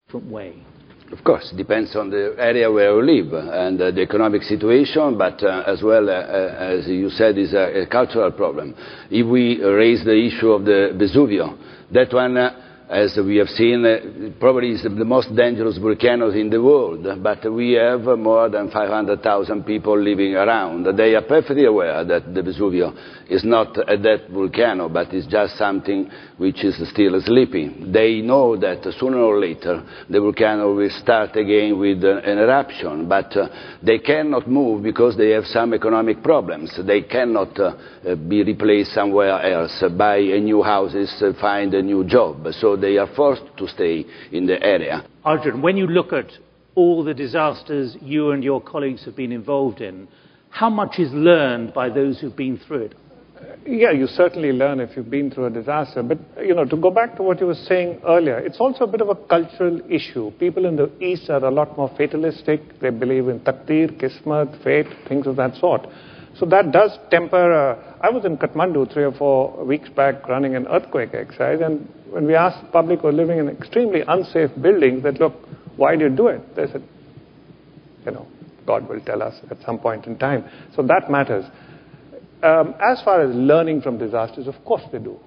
different way? Of course, it depends on the area where we live and the economic situation, but as well, as you said, is a cultural problem. If we raise the issue of the Vesuvio, that one, as we have seen, probably is the most dangerous volcano in the world, but we have more than 500,000 people living around. They are perfectly aware that the Vesuvio is not a dead volcano, but it's just something which is still sleeping. They know that sooner or later the volcano will start again with an eruption, but they cannot move because they have some economic problems. They cannot be replaced somewhere else, buy a new houses, find a new job. So they are forced to stay in the area. Arjun, when you look at all the disasters you and your colleagues have been involved in, how much is learned by those who've been through it? Yeah, you certainly learn if you've been through a disaster. But, you know, to go back to what you were saying earlier, it's also a bit of a cultural issue. People in the East are a lot more fatalistic. They believe in taqdeer, kismat, fate, things of that sort. So that does temper. I was in Kathmandu 3 or 4 weeks back running an earthquake exercise, and when we asked the public who are living in extremely unsafe buildings that, look, why do you do it? They said, you know, God will tell us at some point in time. So that matters. As far as learning from disasters, of course they do.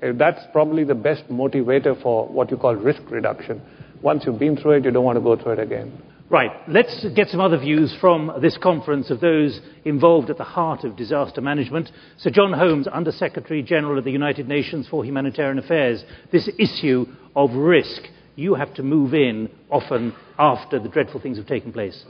That's probably the best motivator for what you call risk reduction. Once you've been through it, you don't want to go through it again. Right. Let's get some other views from this conference of those involved at the heart of disaster management. Sir John Holmes, Under-Secretary General of the United Nations for Humanitarian Affairs. This issue of risk, you have to move in often after the dreadful things have taken place.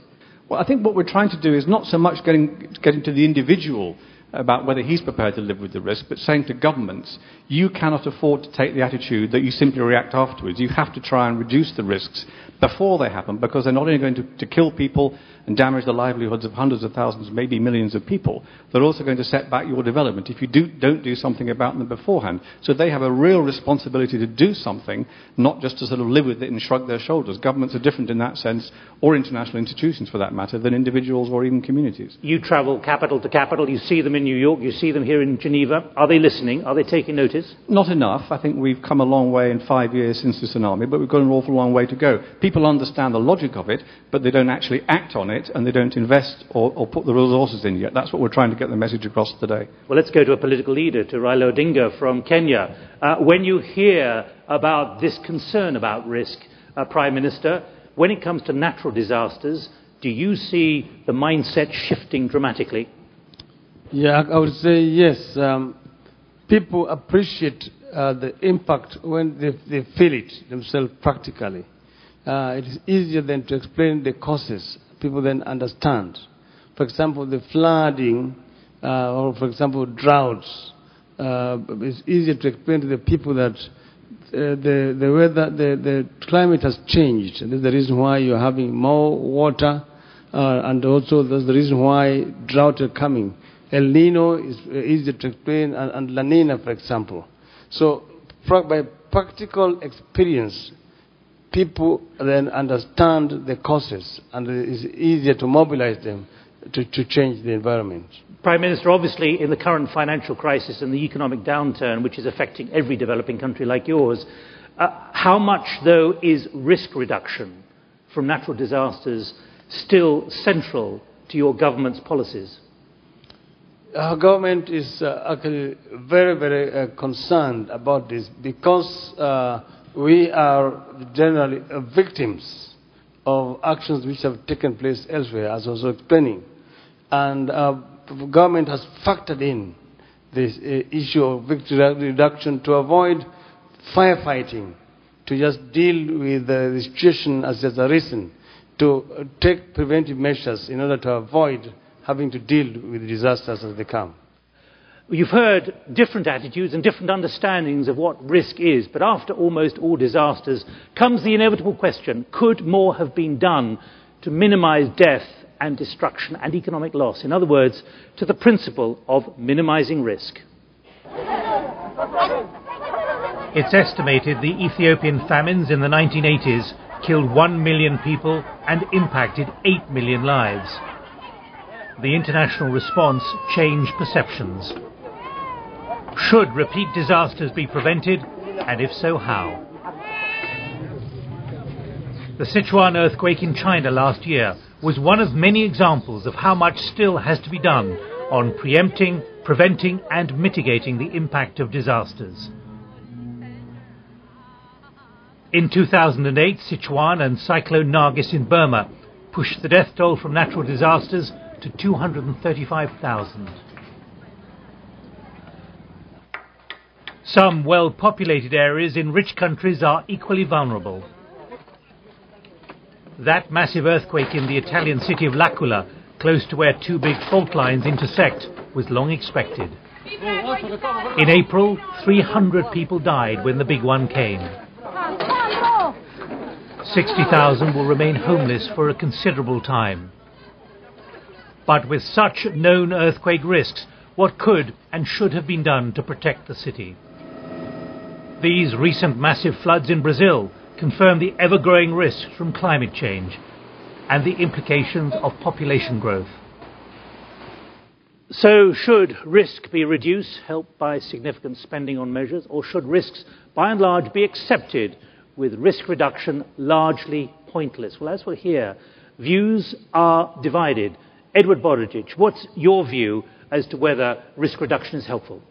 Well, I think what we're trying to do is not so much getting to the individual about whether he's prepared to live with the risk, but saying to governments, you cannot afford to take the attitude that you simply react afterwards. You have to try and reduce the risks before they happen, because they're not only going to kill people and damage the livelihoods of hundreds of thousands, maybe millions of people, they're also going to set back your development if you don't do something about them beforehand. So they have a real responsibility to do something, not just to sort of live with it and shrug their shoulders. Governments are different in that sense, or international institutions for that matter, than individuals or even communities. You travel capital to capital, you see them in New York, you see them here in Geneva. Are they listening? Are they taking notice? Not enough. I think we've come a long way in 5 years since the tsunami, but we've got an awful long way to go. People understand the logic of it, but they don't actually act on it, and they don't invest or put the resources in yet. That's what we're trying to get the message across today. Well, let's go to a political leader, to Raila Odinga from Kenya. When you hear about this concern about risk, Prime Minister, when it comes to natural disasters, do you see the mindset shifting dramatically? Yeah, I would say yes. People appreciate the impact when they feel it themselves practically. It is easier than to explain the causes. People then understand. For example, the flooding, or for example, droughts. It's easier to explain to the people that the weather, the climate has changed. And that's the reason why you're having more water, and also that's the reason why drought are coming. El Nino is easier to explain, and La Nina, for example. So, by practical experience, people then understand the causes, and it's easier to mobilize them to change the environment. Prime Minister, obviously in the current financial crisis and the economic downturn, which is affecting every developing country like yours, how much, though, is risk reduction from natural disasters still central to your government's policies? Our government is actually very, very concerned about this, because we are generally victims of actions which have taken place elsewhere, as I was explaining. And the government has factored in this issue of risk reduction to avoid firefighting, to just deal with the situation as it has arisen, to take preventive measures in order to avoid having to deal with disasters as they come. You've heard different attitudes and different understandings of what risk is, but after almost all disasters comes the inevitable question, could more have been done to minimize death and destruction and economic loss? In other words, to the principle of minimizing risk. It's estimated the Ethiopian famines in the 1980s killed 1 million people and impacted 8 million lives. The international response changed perceptions. Should repeat disasters be prevented, and if so, how? The Sichuan earthquake in China last year was one of many examples of how much still has to be done on preempting, preventing and mitigating the impact of disasters. In 2008, Sichuan and Cyclone Nargis in Burma pushed the death toll from natural disasters to 235,000. Some well-populated areas in rich countries are equally vulnerable. That massive earthquake in the Italian city of L'Aquila, close to where two big fault lines intersect, was long expected. In April, 300 people died when the big one came. 60,000 will remain homeless for a considerable time. But with such known earthquake risks, what could and should have been done to protect the city? These recent massive floods in Brazil confirm the ever-growing risks from climate change and the implications of population growth. So should risk be reduced, helped by significant spending on measures, or should risks by and large be accepted with risk reduction largely pointless? Well, as we'll hear, views are divided. Edward Borodzics, what's your view as to whether risk reduction is helpful?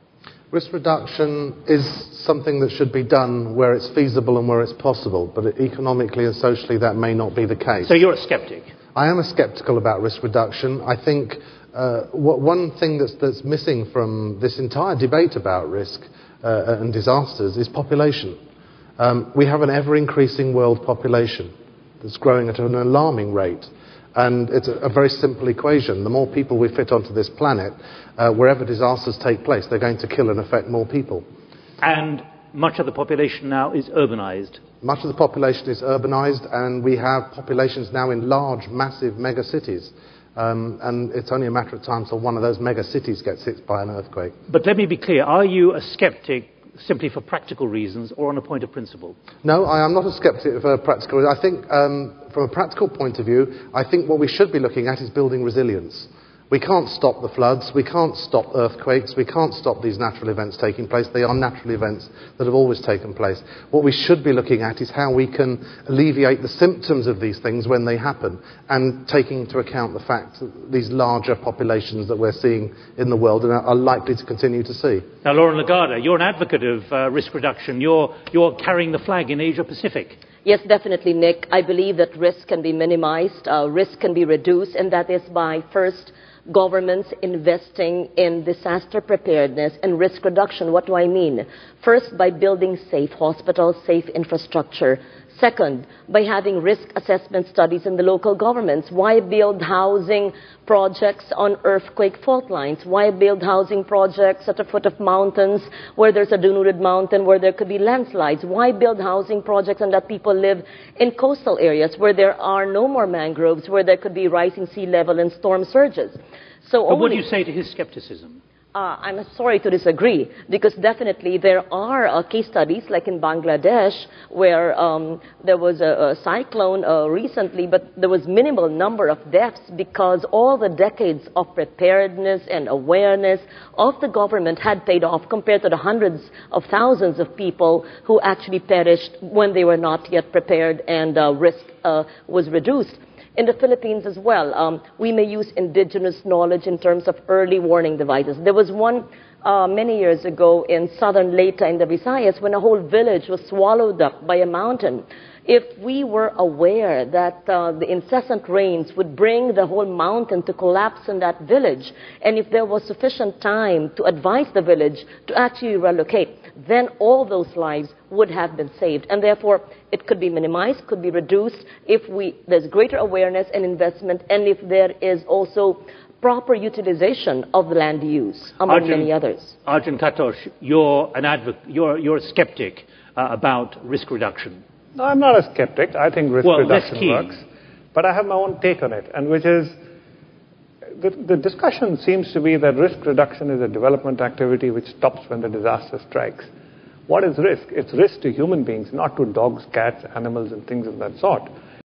Risk reduction is something that should be done where it's feasible and where it's possible, but economically and socially that may not be the case. So you're a skeptic? I am sceptical about risk reduction. I think one thing that's missing from this entire debate about risk and disasters is population. We have an ever-increasing world population that's growing at an alarming rate. And it's a very simple equation. The more people we fit onto this planet, wherever disasters take place, they're going to kill and affect more people. And much of the population now is urbanized. Much of the population is urbanized, and we have populations now in large, massive megacities. And it's only a matter of time till one of those megacities gets hit by an earthquake. But let me be clear, are you a skeptic simply for practical reasons or on a point of principle? No, I am not a skeptic for practical reasons. I think from a practical point of view, I think what we should be looking at is building resilience. We can't stop the floods, we can't stop earthquakes, we can't stop these natural events taking place. They are natural events that have always taken place. What we should be looking at is how we can alleviate the symptoms of these things when they happen, and taking into account the fact that these larger populations that we're seeing in the world and are likely to continue to see. Now, Loren Legarda, you're an advocate of risk reduction. You're carrying the flag in Asia Pacific. Yes, definitely, Nick. I believe that risk can be minimized, risk can be reduced, and that is by first governments investing in disaster preparedness and risk reduction. What do I mean? First, by building safe hospitals, safe infrastructure. Second, by having risk assessment studies in the local governments. Why build housing projects on earthquake fault lines? Why build housing projects at the foot of mountains where there's a denuded mountain where there could be landslides? Why build housing projects and let people live in coastal areas where there are no more mangroves, where there could be rising sea level and storm surges? But what do you say to his skepticism? I'm sorry to disagree, because definitely there are case studies, like in Bangladesh, where there was a cyclone recently, but there was minimal number of deaths because all the decades of preparedness and awareness of the government had paid off compared to the hundreds of thousands of people who actually perished when they were not yet prepared and risk was reduced. In the Philippines as well, we may use indigenous knowledge in terms of early warning devices. There was one many years ago in southern Leyte in the Visayas when a whole village was swallowed up by a mountain. If we were aware that the incessant rains would bring the whole mountain to collapse in that village, and if there was sufficient time to advise the village to actually relocate, then all those lives would have been saved. And therefore, it could be minimized, could be reduced if there's greater awareness and investment, and if there is also proper utilization of the land use, among many others. Arjun Katoch, you're an advocate, you're a skeptic about risk reduction. No, I'm not a skeptic. I think risk reduction works. But I have my own take on it, and which is the discussion seems to be that risk reduction is a development activity which stops when the disaster strikes. What is risk? It's risk to human beings, not to dogs, cats, animals, and things of that sort.